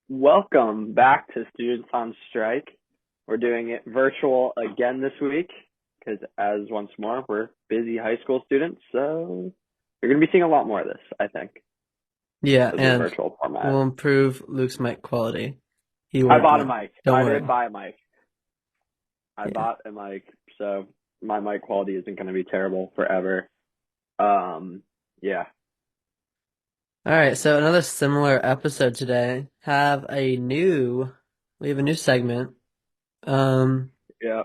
Welcome back to Students on Strike. We're doing it virtual again this week because, as once more, we're busy high school students. So you're going to be seeing a lot more of this, I think, Yeah, with the and virtual format. we'll improve Luke's mic quality. He I won't bought a be. mic. Don't I did worry. buy a mic. I Yeah. bought a mic, so my mic quality isn't going to be terrible forever. Um, yeah. All right, so another similar episode today. We have a new segment. Um, Yeah.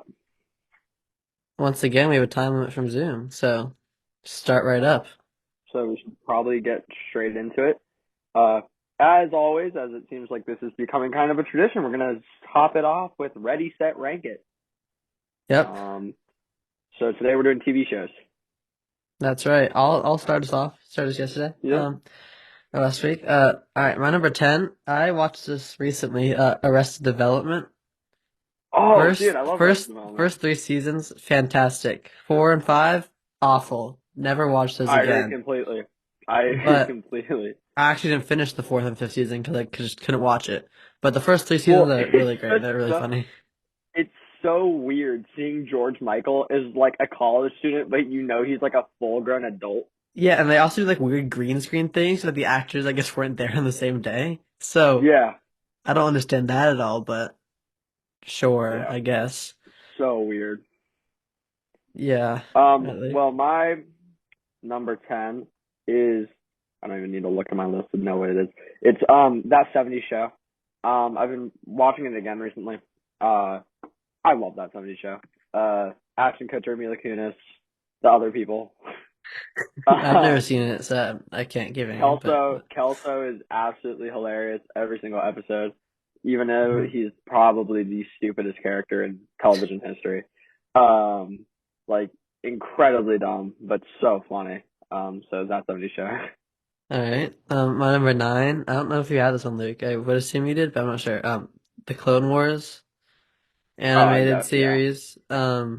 Once again, we have a time limit from Zoom, so start right up. So we should probably get straight into it. Uh, as always, as it seems like this is becoming kind of a tradition, we're gonna top it off with Ready, Set, Rank It. Yep, Um, so today we're doing TV shows. that's right. I'll start us off. Started this yesterday. Yep. Or last week. All right, my number 10. I watched this recently. Arrested Development. Oh, dude, First, I love Arrested first, Development. first three seasons, fantastic. Four and five, awful. Never watched those I agree again. completely. I agree But completely. I actually didn't finish the fourth and fifth season because just couldn't watch it. But the first three seasons Well, are really great. They're really so funny. it's so weird seeing George Michael as like a college student, but he's like a full grown adult. Yeah, and they also do like weird green screen things so that the actors, I guess, weren't there on the same day. So Yeah, I don't understand that at all, but sure, yeah, I guess. so weird. Yeah, really. Well, my number 10 is I don't even need to look at my list to know what it is. It's that 70s show. I've been watching it again recently. Uh I love that 70s show. Ashton Kutcher, Mila Kunis, the other people. I've never Um seen it, so I can't give any input. Kelso is absolutely hilarious every single episode, even though Mhm. he's probably the stupidest character in television history. Um like incredibly dumb, but so funny. So that 70s show. All right. My number 9. I don't know if you had this one, Luke. I would assume you did, but I'm not sure. The Clone Wars Oh, animated yeah. series. I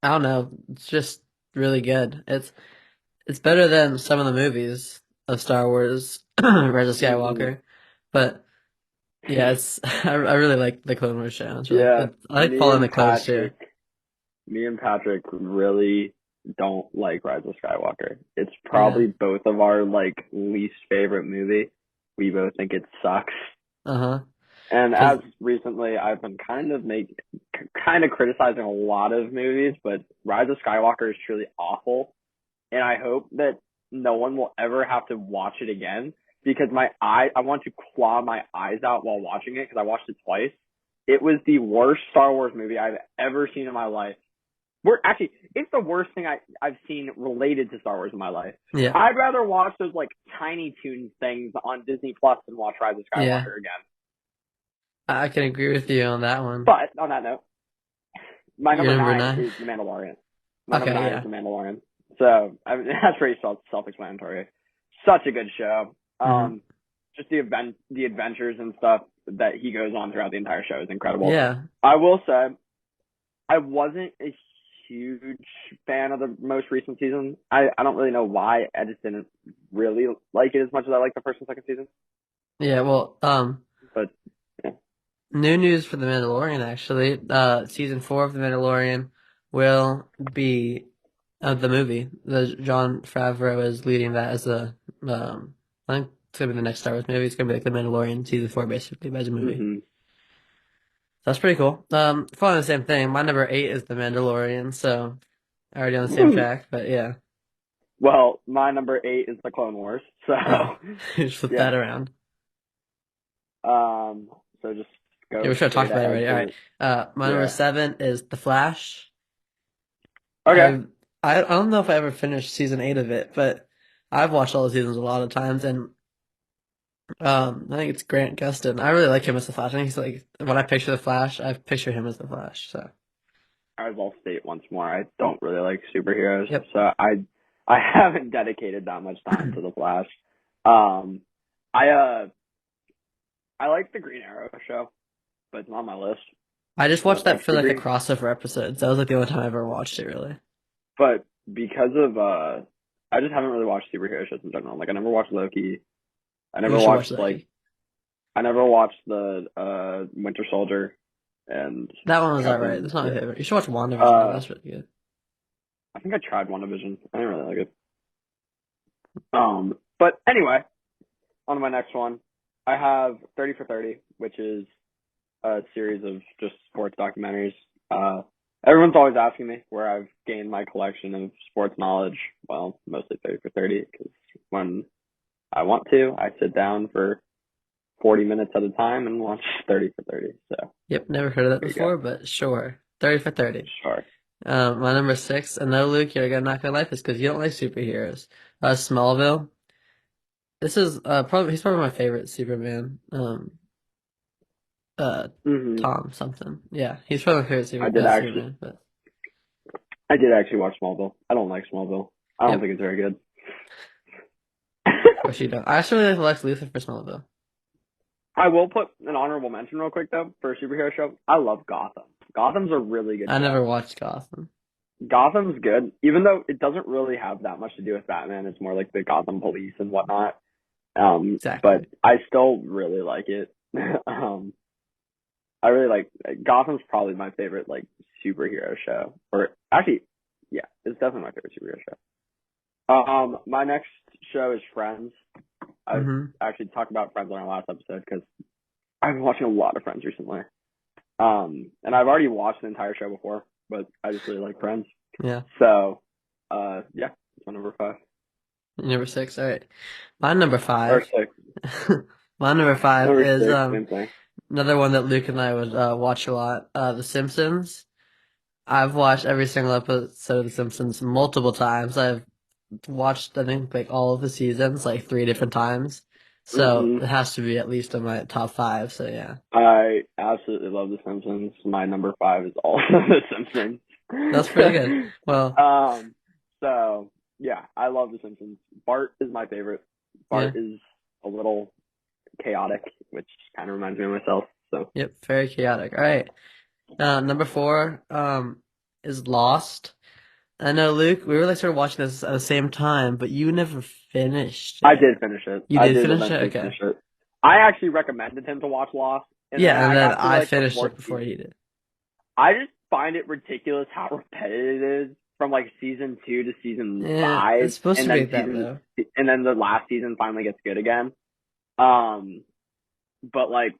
don't know. It's just really good. It's better than some of the movies of Star Wars, Rise of Hmm. Skywalker. But yeah, it's I really like the Clone Wars show. Yeah, I like following the clones too. Me and Patrick really don't like Rise of Skywalker. It's Yeah. probably both of our like least favorite movie. We both think it sucks. Uh-huh. And as Cause recently, I've been kind of criticizing a lot of movies, but Rise of Skywalker is truly awful. And I hope that no one will ever have to watch it again because I want to claw my eyes out while watching it because I watched it twice. It was the worst Star Wars movie I've ever seen in my life. It's the worst thing I've seen related to Star Wars in my life. yeah, I'd rather watch those like Tiny Toons things on Disney Plus than watch Rise of yeah. Skywalker again. I can agree with you on that one. But on that note, my Your number number nine 9. is The Mandalorian. My number Okay, nine is yeah. The Mandalorian. So that's pretty self-explanatory. Such a good show. Hmm. Just the adventures and stuff that he goes on throughout the entire show is incredible. Yeah. I will say I wasn't a huge fan of the most recent season. I don't really know why. I just didn't really like it as much as I like the first and second season. Yeah, well, But yeah. new news for The Mandalorian, actually. Season 4 of The Mandalorian will be the movie. The Jon Favreau is leading that as I think it's gonna be the next Star Wars movie. It's gonna be like The Mandalorian season 4, basically, but as a movie. Hmm. That's pretty cool. Following the same thing. My number 8 is The Mandalorian, so already on the same track. But yeah, Well, my number 8 is the Clone Wars. So oh, just flip yeah. that around. So just Yeah, go we should have talked straight about it ahead already. All right. to My number yeah. 7 is The Flash. Okay. I I don't know if I ever finished season 8 of it, but I've watched all the seasons a lot of times, and I think it's Grant Gustin. I really like him as the Flash. I think he's like when I picture the Flash, I picture him as the Flash. So As I'll state once more, I don't really like superheroes, yep. so I haven't dedicated that much time to the Flash. Um, I I like the Green Arrow show, but it's not on my list. I just watched But that like for the like the Green, crossover episodes. That was like the only time I ever watched it really. but because of I just haven't really watched superhero shows in general. Like I never watched Loki. I You never should watch watched like Loki. I never watched the Winter Soldier and That one was alright. Captain. That's not my Yeah. favorite. You should watch WandaVision though. Uh, That's really good. I think I tried WandaVision. I didn't really like it. But anyway, on to my next one. I have 30 for 30, which is a series of just sports documentaries. Everyone's always asking me where I've gained my collection of sports knowledge. Well, mostly 30 for 30, because when I want to, I sit down for 40 minutes at a time and watch 30 for 30. So Yep, never heard of that there you go. before, but sure. 30 for 30. Sure. My number six, I know Luke, you're not gonna like this because you don't like superheroes. Smallville. This is probably he's probably my favorite Superman. Uh, hmm Tom something. Yeah, he's probably my favorite I did actually, Superman. But I did actually watch Smallville. I don't like Smallville. I don't yep, think it's very good. of course you don't. I actually really like Lex Luthor for Smallville. I will put an honorable mention real quick though for a superhero show. I love Gotham. Gotham's a really good I never show. watched Gotham. Gotham's good, even though it doesn't really have that much to do with Batman. It's more like the Gotham police and whatnot. But Exactly. I still really like it. um, I really like Gotham's probably my favorite like superhero show, or actually, yeah, it's definitely my favorite superhero show. My next show is Friends. I've Mm-hmm. actually talked about Friends on our last episode because I've been watching a lot of Friends recently. And I've already watched the entire show before, but I just really like Friends. Yeah. So, yeah, it's my number 5 Number six. All right. My number or five. 6. My number five Number is 6, same thing. another one that Luke and I would watch a lot. The Simpsons. I've watched every single episode of The Simpsons multiple times. I've watched, I think, like all of the seasons, like 3 different times. So hmm it has to be at least in my top five. So yeah, I absolutely love The Simpsons. My number 5 is also The Simpsons. that's pretty good. Well, um, so yeah, I love The Simpsons. Bart is my favorite. yeah, Bart is a little chaotic, which kind of reminds me of myself. So yep, very chaotic. All right, number four, is Lost. I know, Luke, we really started watching this at the same time, but you never finished I it. did finish it. You I did did finish it? eventually Okay. finish it. I actually recommended him to watch Lost, and then Yeah, and I then got to I like the finished fourth it before season. you did. I just find it ridiculous how repetitive it is from like season 2 to season Yeah, 5, it's supposed to and be then like that though. the last season finally gets good again. Um, but like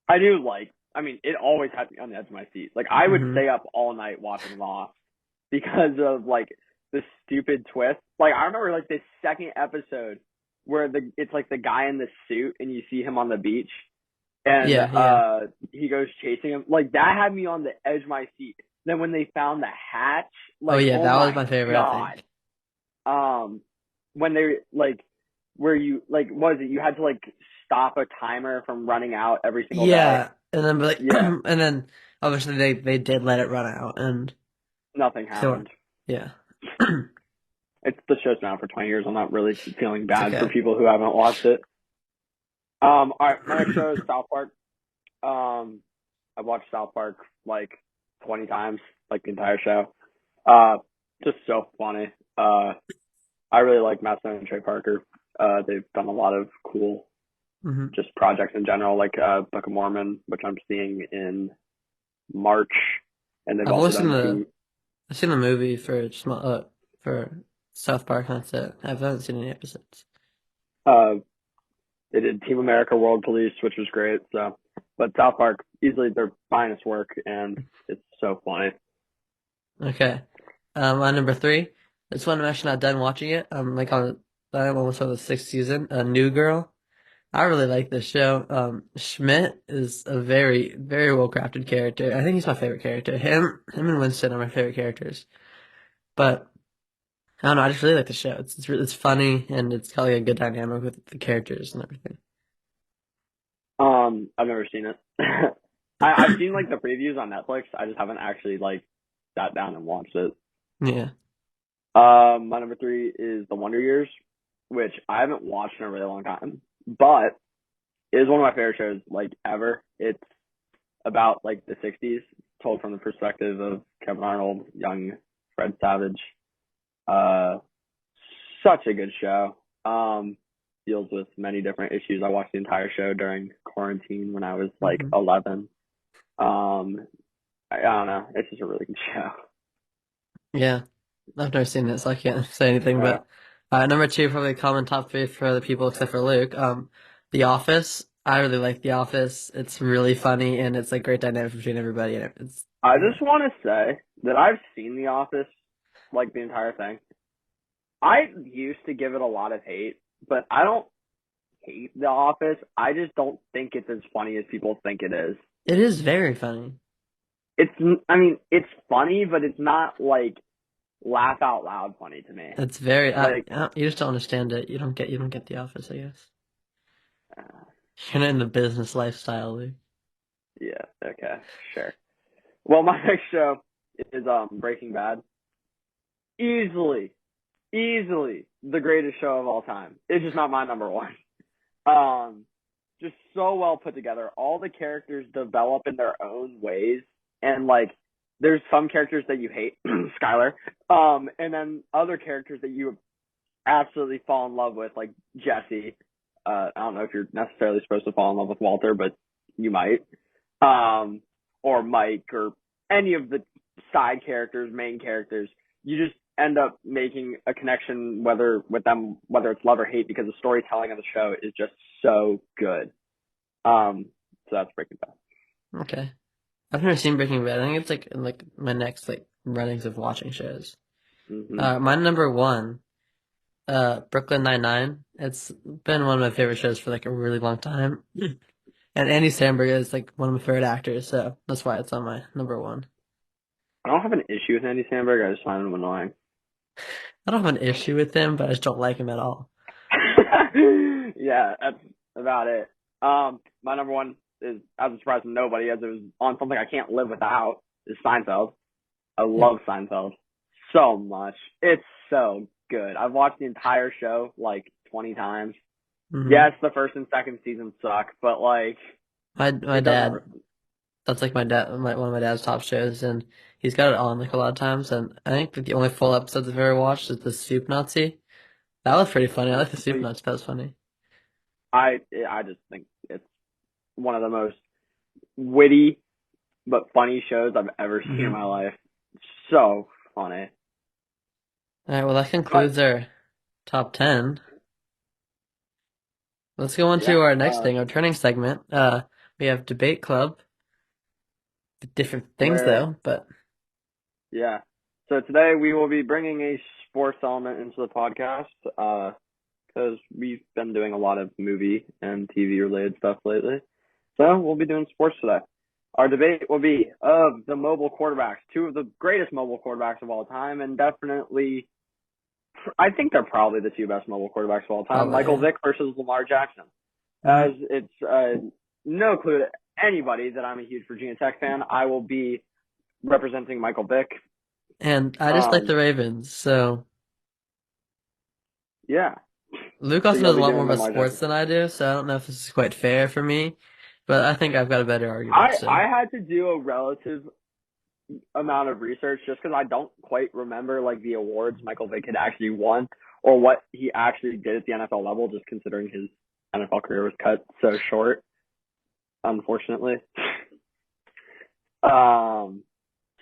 I do like. I mean, it always had me on the edge of my seat. Like I would Hmm. stay up all night watching Lost because of like the stupid twist. Like I remember like the second episode where it's like the guy in the suit and you see him on the beach and Yeah, yeah. he goes chasing him. Like that had me on the edge of my seat. Then when they found the hatch, Oh like yeah, oh that was my my favorite, I god. think. When they like where you like what was it? You had to like stop a timer from running out every single day. Yeah, and then like, Yeah, and then obviously they did let it run out, and nothing so happened. yeah, It's the show's been out for 20 years. I'm not really feeling it's bad for okay. people who haven't watched it. All right, my next show is South Park. I've watched South Park like 20 times, like the entire show. Just so funny. I really like Matt Stone and Trey Parker. They've done a lot of cool Hmm. just projects in general, like Book of Mormon, which I'm seeing in March, and they've I've also always seen done the two. I've seen the movie for South Park. That's it. I haven't seen any episodes. Uh, they did Team America World Police, which was great. So, but South Park easily their finest work, and it's so funny. Okay. My number three. This one I'm actually not done watching it. I'm almost on the sixth season. A New Girl. I really like this show. Schmidt is a very, very well crafted character. I think he's my favorite character. Him and Winston are my favorite characters. But I don't know. I just really like the show. It's funny and it's got like a good dynamic with the characters and everything. I've never seen it. I've seen like the previews on Netflix. I just haven't actually like sat down and watched it. Yeah. My number 3 is The Wonder Years, which I haven't watched in a really long time, but it is one of my favorite shows like ever. It's about like the 60s, told from the perspective of Kevin Arnold, young Fred Savage. Uh, such a good show. deals with many different issues. I watched the entire show during quarantine when I was like Hmm. 11. I don't know. It's just a really good show. Yeah, I've never seen it, so I can't say anything. Uh, But number two, probably a common top three for other people except for Luke. The Office. I really like The Office. It's really funny and it's like great dynamic between everybody. And it's I just want to say that I've seen The Office, like the entire thing. I used to give it a lot of hate, but I don't hate The Office. I just don't think it's as funny as people think it is. it is very funny. It's, I mean, it's funny, but it's not like laugh out loud funny to me. It's very Like, you just don't understand it. You don't get The Office, I guess. uh, You're not in the business lifestyle, Luke. yeah, okay, sure. Well, my next show is Breaking Bad. Easily, easily the greatest show of all time. It's just not my number one. Um, just so well put together. All the characters develop in their own ways, and like, there's some characters that you hate, Skyler, and then other characters that you absolutely fall in love with, like Jesse. I don't know if you're necessarily supposed to fall in love with Walter, but you might. Or Mike, or any of the side characters, main characters. You just end up making a connection, whether with them, whether it's love or hate, because the storytelling of the show is just so good. So that's Breaking Bad. Okay. I've never seen Breaking Bad. I think it's like in like my next like runnings of watching shows. Hmm. My number one, Brooklyn Nine-Nine. It's been one of my favorite shows for like a really long time. And Andy Samberg is like one of my favorite actors, so that's why it's on my number one. I don't have an issue with Andy Samberg. I just find him annoying. I don't have an issue with him, but I just don't like him at all. Yeah, that's about it. My number one is, as a surprise to nobody, as it was on something I can't live without, is Seinfeld. I Yeah. love Seinfeld so much. It's so good. I've watched the entire show like 20 times. Hmm. Yes, the first and second season suck, but like My it doesn't. dad, that's like one of my dad's top shows, and he's got it on like a lot of times. And I think that the only full episodes I've ever watched is the Soup Nazi. That was pretty funny. I like the Soup Nazi. That was funny. I just think it's one of the most witty but funny shows I've ever seen in Hmm. my life. So funny. All right, well that But concludes our top 10. Let's go on yeah, to our next thing, our turning segment. We have Debate Club. Different things where though, but yeah. So today we will be bringing a sports element into the podcast, because we've been doing a lot of movie and TV related stuff lately. So we'll be doing sports today. Our debate will be of the mobile quarterbacks, two of the greatest mobile quarterbacks of all time, and definitely, I think they're probably the two best mobile quarterbacks of all time, probably Michael yeah. Vick versus Lamar Jackson. Hmm. As it's no clue to anybody that I'm a huge Virginia Tech fan, I will be representing Michael Vick. And I just like Um, the Ravens, so yeah. Luke So also you'll knows a be lot more doing about Lamar sports Jackson. than I do, so I don't know if this is quite fair for me, but I think I've got a better argument. I So had to do a relative amount of research just because I don't quite remember like the awards Michael Vick had actually won or what he actually did at the NFL level, just considering his NFL career was cut so short, unfortunately.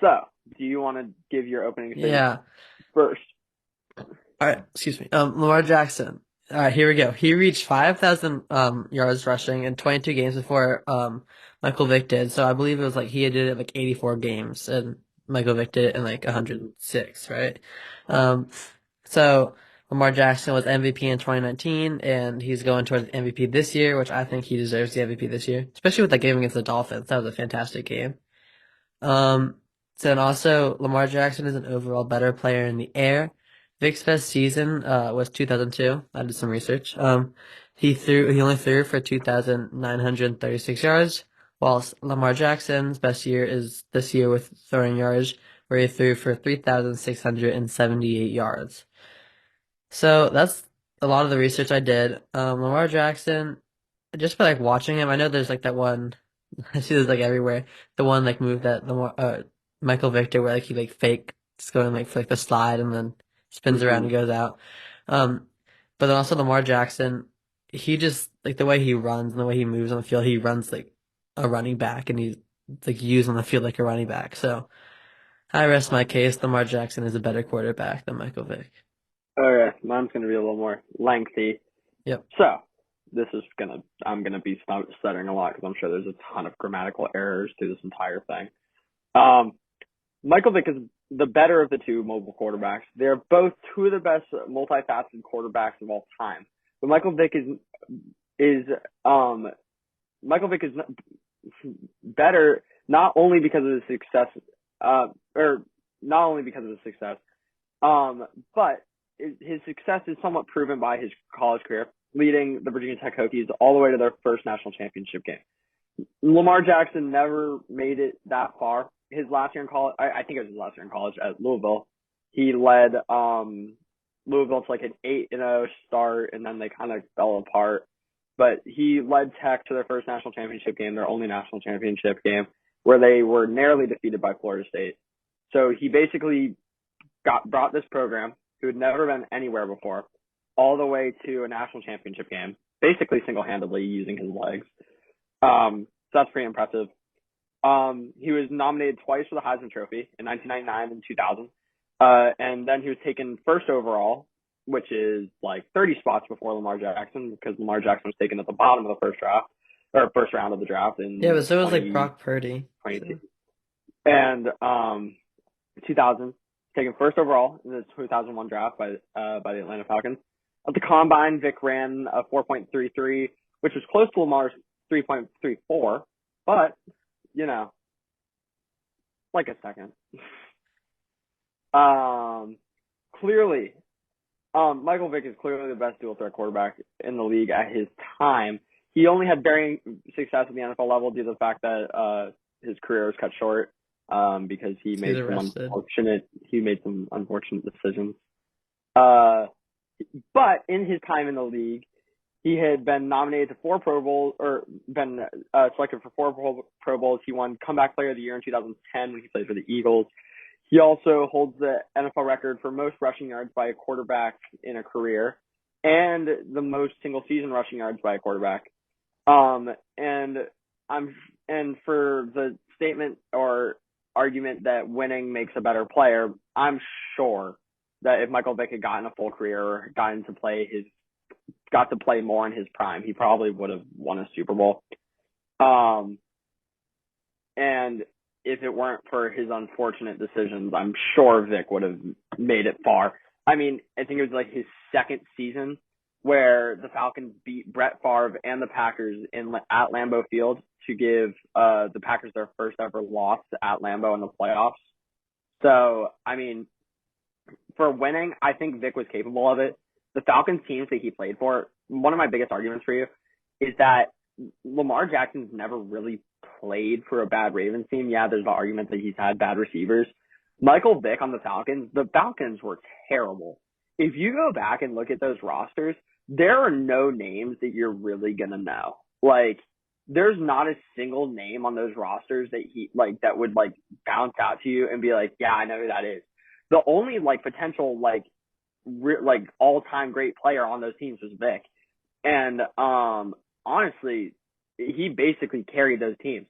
So do you want to give your opening statement yeah. first? All right, excuse me. Lamar Jackson. All right, here we go. He reached 5,000 yards rushing in 22 games before Michael Vick did. So I believe it was like he did it like 84 games, and Michael Vick did it in like Mm-hmm. 106, right? Um, so Lamar Jackson was MVP in 2019, and he's going towards MVP this year, which I think he deserves the MVP this year, especially with that game against the Dolphins. That was a fantastic game. Um, so and also Lamar Jackson is an overall better player in the air. Vic's best season was 2002. I did some research. He only threw for 2,936 yards, whilst Lamar Jackson's best year is this year with throwing yards, where he threw for 3,678 yards. So that's a lot of the research I did. Lamar Jackson, just by like watching him, I know there's like that one. I see this like everywhere. The one like move that Michael Victor where like he like fake just going like for like the slide and then spins around Mm-hmm. and goes out. Um, but then also Lamar Jackson. he just like the way he runs and the way he moves on the field, he runs like a running back and he's like used on the field like a running back. So I rest my case. Lamar Jackson is a better quarterback than Michael Vick. Okay, mine's gonna be a little more lengthy. Yep. So I'm gonna be stuttering a lot because I'm sure there's a ton of grammatical errors to this entire thing. Um, Michael Vick is the better of the two mobile quarterbacks. They're both two of the best multifaceted quarterbacks of all time. But is um Michael Vick is better not only because of his success, or not only because of his success, but his success is somewhat proven by his college career, leading the Virginia Tech Hokies all the way to their first national championship game. Lamar Jackson never made it that far. His last year in college, I think it was his last year in college at Louisville. He led Louisville to like an 8-0 start, and then they kind of fell apart. But he led Tech to their first national championship game, their only national championship game, where they were narrowly defeated by Florida State. So he basically brought this program, who had never been anywhere before, all the way to a national championship game, basically single-handedly using his legs. So that's pretty impressive. He was nominated twice for the Heisman Trophy in 1999 and 2000. And then he was taken first overall, which is like 30 spots before Lamar Jackson, because Lamar Jackson was taken at the bottom of the first round of the draft Yeah, in but so was like 2022. Brock Purdy. So. And 2000, taken first overall in the 2001 draft by the Atlanta Falcons. At the combine, Vick ran a 4.33, which was close to Lamar's 3.34, but you know, like a second. Clearly, Michael Vick is clearly the best dual threat quarterback in the league at his time. He only had varying success at the NFL level due to the fact that his career was cut short because he made some unfortunate decisions. But in his time in the league, he had been nominated to 4 Pro Bowls, or been selected for 4 Pro Bowls. He won Comeback Player of the Year in 2010 when he played for the Eagles. He also holds the NFL record for most rushing yards by a quarterback in a career, and the most single-season rushing yards by a quarterback. And for the statement or argument that winning makes a better player, I'm sure that if Michael Vick had gotten a full career or got to play more in his prime, he probably would have won a Super Bowl. And if it weren't for his unfortunate decisions, I'm sure Vick would have made it far. I mean, I think it was like his second season where the Falcons beat Brett Favre and the Packers at Lambeau Field to give the Packers their first ever loss at Lambeau in the playoffs. So, I mean, for winning, I think Vick was capable of it. The Falcons teams that he played for, one of my biggest arguments for you is that Lamar Jackson's never really played for a bad Ravens team. Yeah, there's the argument that he's had bad receivers. Michael Vick on the Falcons were terrible. If you go back and look at those rosters, there are no names that you're really going to know. Like, there's not a single name on those rosters that would bounce out to you and be like, yeah, I know who that is. The only potential all-time great player on those teams was Vick. And honestly, he basically carried those teams.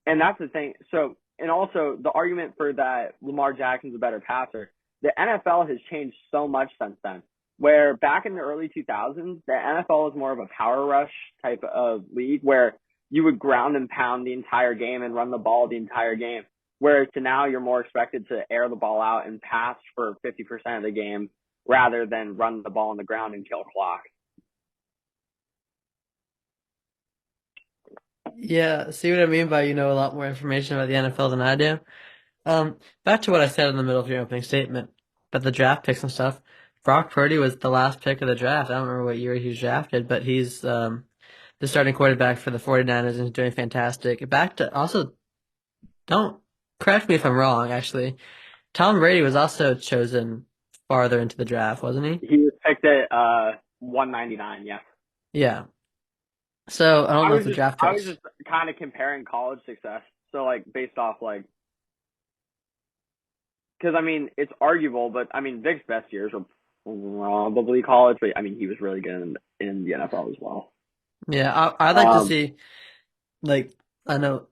And that's the thing. So, and also the argument for that Lamar Jackson's a better passer, the NFL has changed so much since then. Where back in the early 2000s, the NFL was more of a power rush type of league where you would ground and pound the entire game and run the ball the entire game. Whereas to now, you're more expected to air the ball out and pass for 50% of the game rather than run the ball on the ground and kill clock. Yeah, see what I mean by you know a lot more information about the NFL than I do. Back to what I said in the middle of your opening statement about the draft picks and stuff. Brock Purdy was the last pick of the draft. I don't remember what year he was drafted, but he's the starting quarterback for the 49ers and he's doing fantastic. Back to also, don't correct me if I'm wrong, actually. Tom Brady was also chosen farther into the draft, wasn't he? He was picked at 199, yes. Yeah. So I don't know if the draft I was picks. just kind of comparing college success. So based off because I mean it's arguable, but I mean Vick's best years were probably college, but I mean he was really good in the NFL as well. Yeah, I'd like to Um, see like I know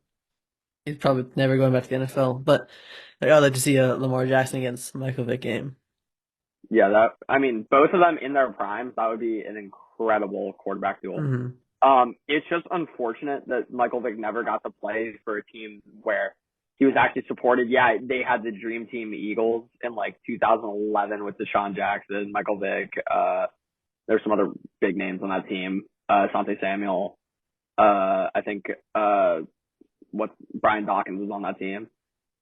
he's probably never going back to the NFL, but like, I'd like to see a Lamar Jackson against Michael Vick game. yeah, I mean, both of them in their primes, that would be an incredible quarterback duel. Hmm. It's just unfortunate that Michael Vick never got to play for a team where he was actually supported. Yeah, they had the Dream Team Eagles in like 2011 with Deshaun Jackson, Michael Vick. There's some other big names on that team. Asante Samuel. I think what Brian Dawkins was on that team.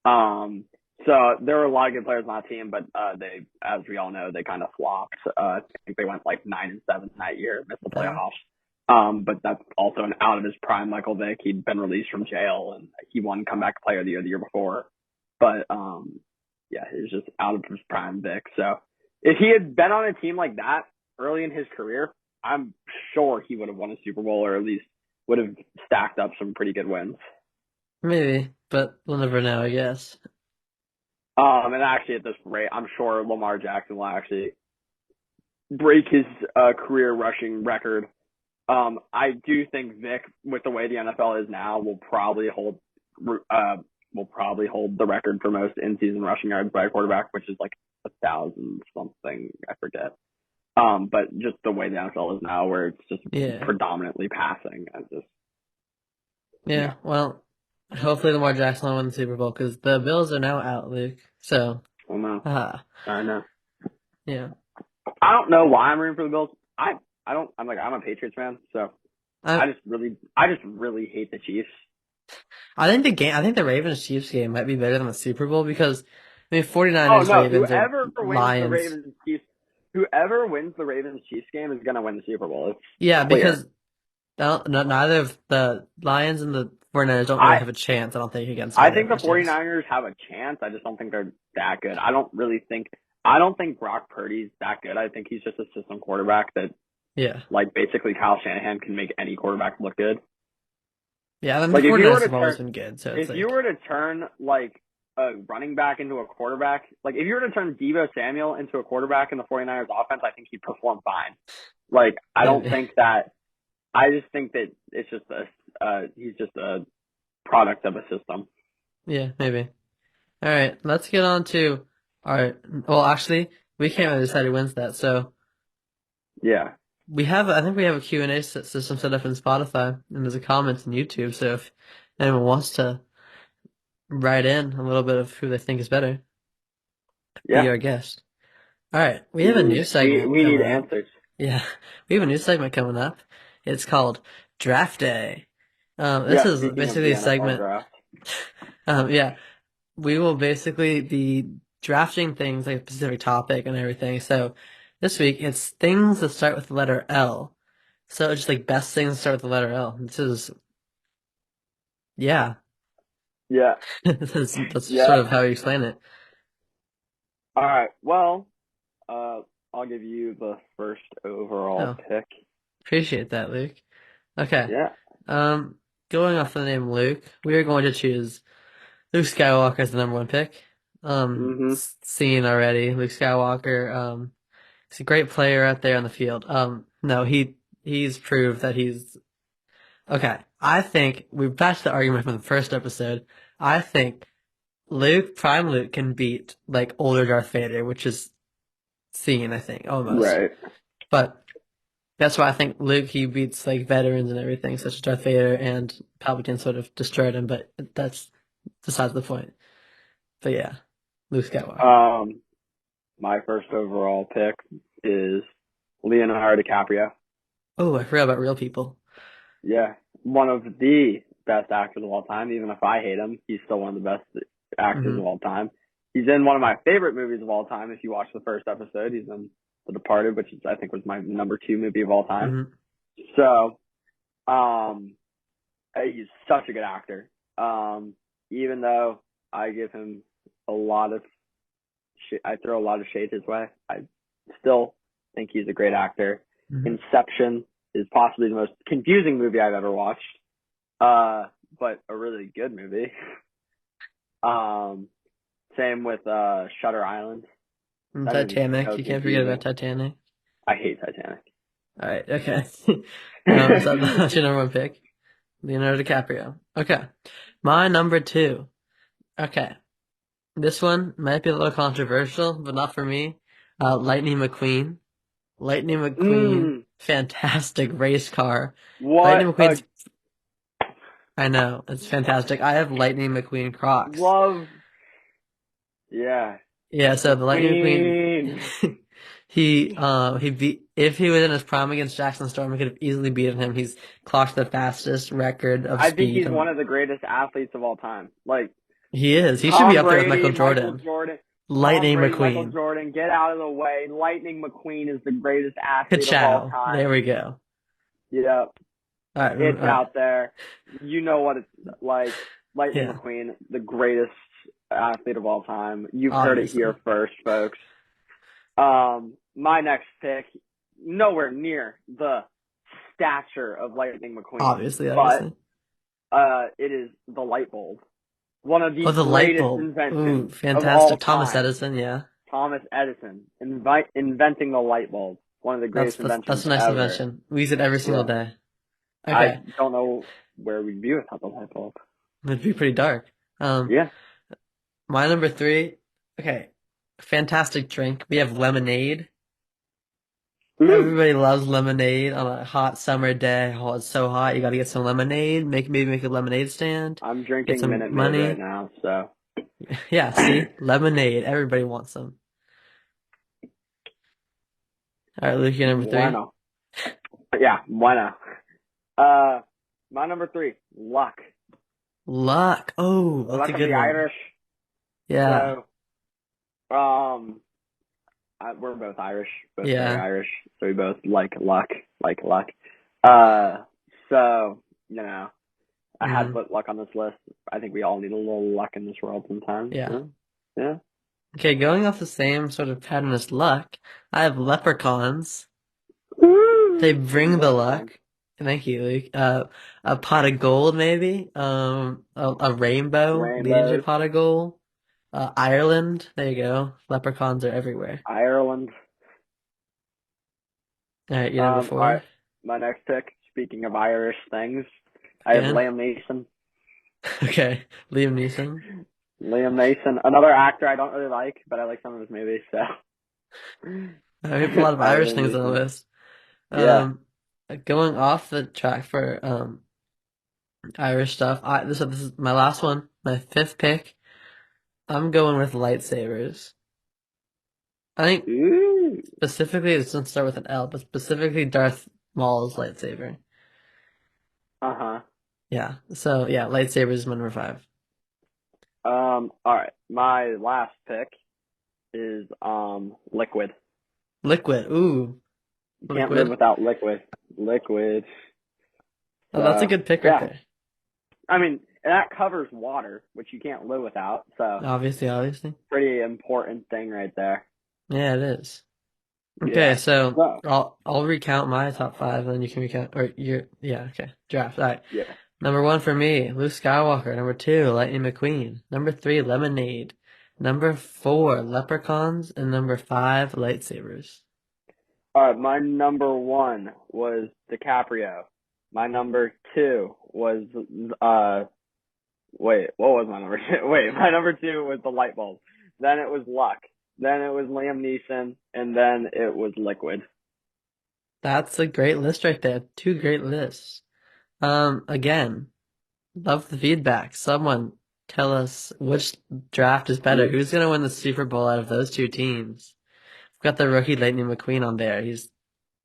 Um, so there were a lot of good players on that team, but they, as we all know, they kind of flopped. I think they went like 9-7 that year, missed the Yeah. playoffs. But that's also an out of his prime Michael Vick. He'd been released from jail and he won comeback player of the year before. But yeah, he was just out of his prime Vick. So if he had been on a team like that early in his career, I'm sure he would have won a Super Bowl or at least would have stacked up some pretty good wins. Maybe, but we'll never know, I guess. And actually at this rate, I'm sure Lamar Jackson will actually break his career rushing record. I do think Vic, with the way the NFL is now, uh, will probably hold the record for most in-season rushing yards by a quarterback, which is like 1,000 something, I forget. But just the way the NFL is now, where it's just Yeah. predominantly passing, I just Yeah, yeah. well, hopefully Lamar Jackson will win the Super Bowl because the Bills are now out, Luke. So, I don't know. ah, I know. yeah. I don't know why I'm rooting for the Bills. I don't. I'm a Patriots fan, so I I just really hate the Chiefs. I think the Ravens Chiefs game might be better than the Super Bowl because I mean Oh 49ers no, Ravens or Lions. Whoever wins the Ravens Chiefs game is gonna win the Super Bowl. It's Yeah, clear. because neither of the Lions and the 49ers don't really I have a chance, I don't think, against I either think of the those teams. 49ers have a chance. I just don't think they're that good. I don't think Brock Purdy's that good. I think he's just a system quarterback that Yeah. like basically Kyle Shanahan can make any quarterback look good. Yeah, and the Like if you were 49ers to have always turn been good, so it's if you like, were to turn like a running back into a quarterback, like if you were to turn Deebo Samuel into a quarterback in the 49ers offense, I think he'd perform fine. Like I don't maybe. think that I just think that it's just he's just a product of a system. Yeah, maybe. All right, let's get on to our. Well, actually, we can't really decide who wins that. So Yeah. I think we have a Q&A system set up in Spotify, and there's a comment in YouTube. So if anyone wants to write in a little bit of who they think is better, be Yeah. our guest. All right, we We have a need new segment we need coming up. answers. Yeah, we have a new segment coming up. It's called Draft Day. This Yeah, is speaking of basically the a NFL segment. draft. Yeah, we will basically be drafting things like a specific topic and everything. So this week it's things that start with the letter L. So it's just like best things that start with the letter L. This is yeah. Yeah. That's sort Yeah. of how you explain it. All right. Well, uh I'll give you the first overall Oh, pick. appreciate that, Luke. Okay. Yeah. Um, Going off the name Luke, we are going to choose Luke Skywalker as the number one pick. Mhm. Seen already, Luke Skywalker. He's a great player out there on the field. No, he's proved that he's okay. I think we've patched the argument from the first episode. I think Prime Luke can beat like older Darth Vader, which is seen, I think, almost. Right. But that's why I think Luke he beats like veterans and everything, such as Darth Vader and Palpatine sort of destroyed him, but that's besides the point. But yeah, Luke Skywalker. Um my first overall pick is Leonardo DiCaprio. Oh, I forgot about real people. Yeah, one of the best actors of all time. Even if I hate him, he's still one of the best actors Hmm. of all time. He's in one of my favorite movies of all time. If you watch the first episode, he's in The Departed, which is I think was my number two movie of all time. Hmm. So, um, he's such a good actor. Even though I give him a lot of, I throw a lot of shade his way. I still think he's a great actor. Hmm. Inception is possibly the most confusing movie I've ever watched. Uh, but a really good movie. Um, Same with Shutter Island. And That movie's Titanic. so You can't forget about confusing. Titanic. I hate Titanic. All right, okay. So that's your number one pick, Leonardo DiCaprio. Okay, my number two. Okay, this one might be a little controversial, but not for me. Lightning McQueen. Lightning McQueen, Mm, fantastic race car. Lightning what a McQueen's, I know, it's fantastic. I have Lightning McQueen Crocs. love. Yeah, Yeah, so the Lightning McQueen. McQueen, he beat, if he was in his prime against Jackson Storm, he could have easily beaten him. He's clocked the fastest record of I think speed. he's one of the greatest athletes of all time. Like He is. He should be Tom up there with Michael Brady, Michael Jordan. Jordan, Tom Lightning Brady, Michael McQueen. Jordan, get out of the way. Lightning McQueen is the greatest athlete of all Ka-chow. There time. we go. Yep, All right, it's all right. out there. You know what it's like. Lightning Yeah, McQueen, the greatest athlete of all time. You've heard it here obviously. first, folks. My next pick, nowhere near the stature of Lightning McQueen, Obviously, but obviously. it is the light bulb. One of the Oh, the light greatest bulb. Ooh, inventions of all fantastic. Thomas time. Edison, yeah. Thomas Edison inventing the light bulb. One of the greatest That's inventions a nice ever. invention. We use it every single Yeah. day. I Okay. don't know where we'd be without the light bulb. It'd be pretty dark. Yeah. My number three. Okay. Fantastic drink. We have lemonade. Ooh, Everybody loves lemonade on a hot summer day. Oh, it's so hot. You gotta get some lemonade. Maybe make a lemonade stand. I'm Get drinking some Minute Maid right money. now, so. Yeah, see? Lemonade. Everybody wants some. All right, Luke, you're number three. Bueno. Yeah, bueno. Uh, my number three, luck. Luck. Oh, that's a Luck of good the one. Irish. Yeah. So, we're both Irish, both very Yeah. Irish, so we both like luck, like luck. Uh, so, you know, I had to hmm put luck on this list. I think we all need a little luck in this world sometimes. Yeah. So, yeah. Okay, going off the same sort of pattern as luck, I have leprechauns. They Woo! bring the Leprechaun. luck. Thank you, Luke. A pot of gold, maybe. A rainbow leading to a Rainbows. pot of gold. Ireland. There you go. Leprechauns are everywhere. Ireland. All right, you're number All right. four My next pick, speaking of Irish things, I have again. Liam Neeson. Okay, Liam Neeson. Liam Neeson, another actor I don't really like, but I like some of his movies, so. We have a lot of Irish Liam things on the Neeson. list. Yeah. Going off the track for Irish stuff. This is my last one, my fifth pick. I'm going with lightsabers. I think Ooh. specifically it doesn't start with an L, but specifically Darth Maul's lightsaber. Uh-huh. Yeah. So yeah, lightsaber is my number five. All right. My last pick is liquid. Liquid. Ooh, You can't live liquid. without liquid. Liquid. Oh, that's a So good pick right yeah. there. I mean, and that covers water, which you can't live without. So Obviously, obviously. pretty important thing right there. Yeah, it is. Okay, Yeah. so So I'll recount my top five, and then you can recount or okay. Draft. All right. yeah. Number one for me, Luke Skywalker. Number two, Lightning McQueen. Number three, Lemonade. Number four, Leprechauns, and number five, lightsabers. All right. My number one was DiCaprio. My number two was wait, what was my number two? Wait, my number two was the light bulb. Then it was luck. Then it was Liam Neeson, and then it was liquid. That's a great list right there. Two great lists. Again, love the feedback. Someone tell us which draft is better. Who's gonna win the Super Bowl out of those two teams? We've got the rookie Lightning McQueen on there.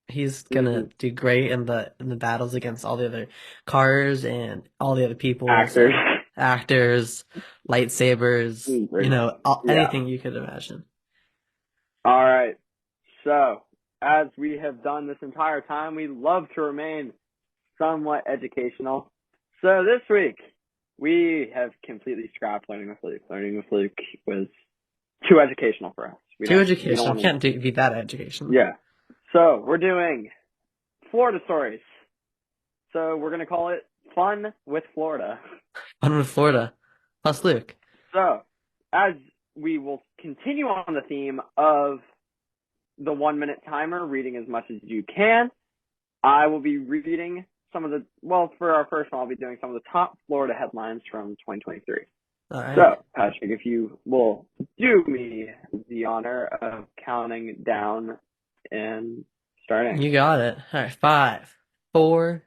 He's gonna do great in the battles against all the other cars and all the other people. Actors. So actors, lightsabers, Yeah. anything you could imagine. All right. So, as we have done this entire time, we love to remain somewhat educational. So this week, we have completely scrapped Learning with Luke. Learning with Luke was too educational for us. Too We don't educational. want to. Can't be that educational. Yeah. So we're doing Florida stories. So we're gonna call it Fun with Florida. Fun with Florida. Plus Luke. So, as we will continue on the theme of the 1 minute timer, reading as much as you can, I will be reading for our first one, I'll be doing some of the top Florida headlines from 2023. All right. So, Patrick, if you will do me the honor of counting down and starting. You got it. All right. 5, 4,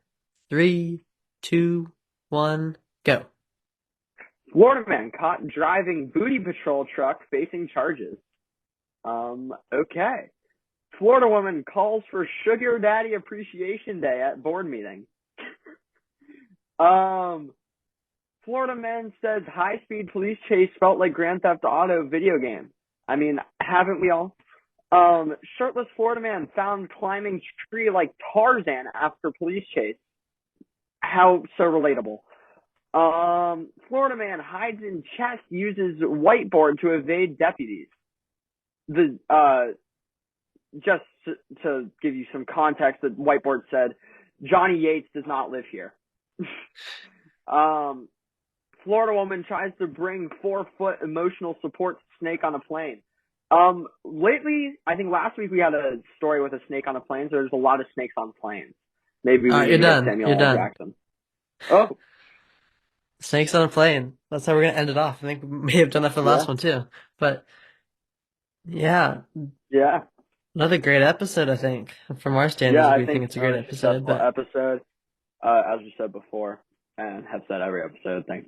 3, 2, 1, go. Florida man caught driving booty patrol truck facing charges. Okay. Florida woman calls for Sugar Daddy Appreciation Day at board meeting. Florida man says high-speed police chase felt like Grand Theft Auto video game. I mean, haven't we all? Shirtless Florida man found climbing tree like Tarzan after police chase. How so relatable. Florida man hides in chest, uses whiteboard to evade deputies. Just to give you some context, the whiteboard said, Johnny Yates does not live here. Florida woman tries to bring 4-foot emotional support snake on a plane. Lately, I think last week we had a story with a snake on a plane, so there's a lot of snakes on planes. Maybe we need to get Samuel L. Jackson. Oh. Snakes on a plane. That's how we're going to end it off. I think we may have done that for the last one too. But yeah. Yeah. Another great episode, I think. From our standards, we think it's a great episode. As we said before, and have said every episode, thank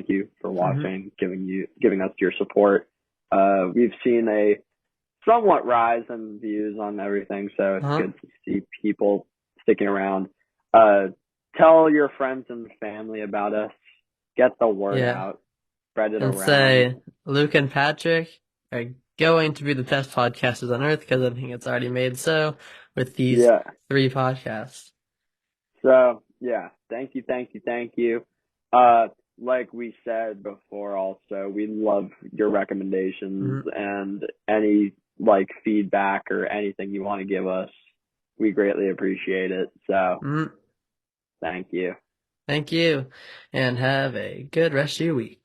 you for watching, giving us your support. We've seen a somewhat rise in views on everything, so it's good to see people sticking around. Tell your friends and family about us. Get the word out. Spread it around. And say Luke and Patrick are going to be the best podcasters on earth, because I think it's already made so with these 3 podcasts. So yeah, thank you. Like we said before, also we love your recommendations and any feedback or anything you want to give us. We greatly appreciate it. So thank you. Thank you, and have a good rest of your week.